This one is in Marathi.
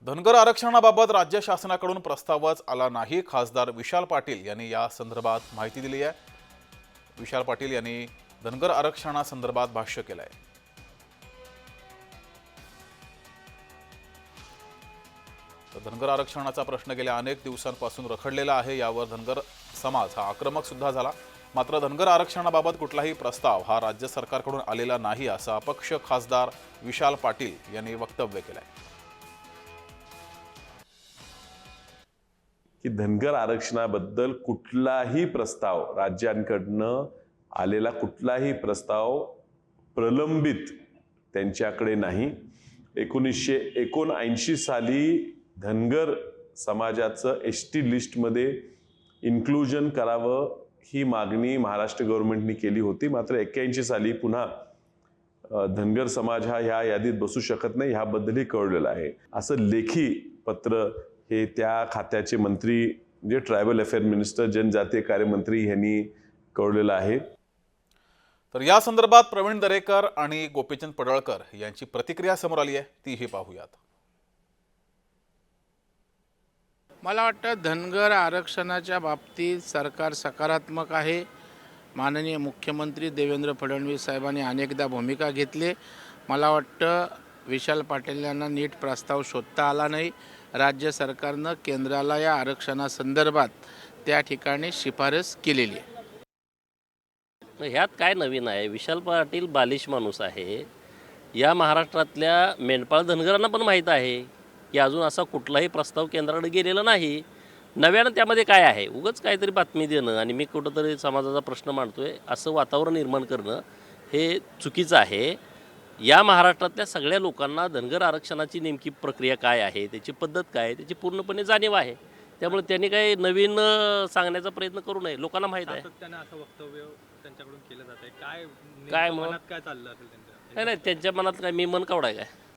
धनगर आरक्षणाबाबत राज्य शासनाकडून प्रस्तावच आला नाही। खासदार विशाल पाटील यांनी या संदर्भात माहिती दिली आहे। विशाल पाटील यांनी धनगर आरक्षणासंदर्भात भाष्य केलं आहे। धनगर आरक्षणाचा प्रश्न गेल्या अनेक दिवसांपासून रखडलेला आहे। यावर धनगर समाज हा आक्रमक सुद्धा झाला। मात्र धनगर आरक्षणाबाबत कुठलाही प्रस्ताव हा राज्य सरकारकडून आलेला नाही असं अपक्ष खासदार विशाल पाटील यांनी वक्तव्य केलं आहे। की धनगर आरक्षणाबद्दल कुठलाही प्रस्ताव राज्यांकडनं आलेला कुठलाही प्रस्ताव प्रलंबित त्यांच्याकडे नाही। 1979 साली धनगर समाजाचं एसटी लिस्टमध्ये इन्क्लुजन करावं ही मागणी महाराष्ट्र गव्हर्नमेंटनी केली होती। मात्र 81 साली पुन्हा धनगर समाज हा ह्या यादीत बसू शकत नाही ह्याबद्दलही कळलेलं आहे। असं लेखी पत्र हे त्या खात्याचे मंत्री म्हणजे ट्रायबल अफेअर मिनिस्टर जनजातीय कार्य मंत्री यांनी कळवलेलं आहे। तर या संदर्भात प्रवीण दरेकर आणि गोपीचंद पडळकर यांची प्रतिक्रिया समोर आली आहे, तीही पाहूयात। मला वाटतं धनगर आरक्षणाच्या बाबतीत सरकार सकारात्मक आहे। माननीय मुख्यमंत्री देवेंद्र फडणवीस साहेबांनी अनेकदा भूमिका घेतली। मला वाटतं विशाल पाटील यांना नीट प्रस्ताव शोधता आला नाही। राज्य सरकारनं केंद्राला या आरक्षणासंदर्भात त्या ठिकाणी शिफारस केलेली आहे। ह्यात काय नवीन आहे? विशाल पाटील बालिश माणूस आहे। या महाराष्ट्रातल्या मेंढपाळ धनगरांना पण माहीत आहे की अजून असा कुठलाही प्रस्ताव केंद्राकडे गेलेला नाही। नव्यानं त्यामध्ये काय आहे? उगाच काहीतरी बातमी देणं आणि मी कुठंतरी समाजाचा प्रश्न मांडतोय असं वातावरण निर्माण करणं हे चुकीचं आहे। या महाराष्ट्रातल्या सगळ्या लोकांना धनगर आरक्षणाची नेमकी प्रक्रिया काय आहे, त्याची पद्धत काय आहे, त्याची पूर्णपणे जाणीव आहे। त्यामुळे त्यांनी काही नवीन सांगण्याचा प्रयत्न करू नये। लोकांना माहीत आहे। सातत्याने असं वक्तव्य त्यांच्याकडून केलं जात आहे। काय काय मनात काय चाललं असेल त्यांच्या? नाही त्यांच्या मनात काय मी मन कावडाय काय?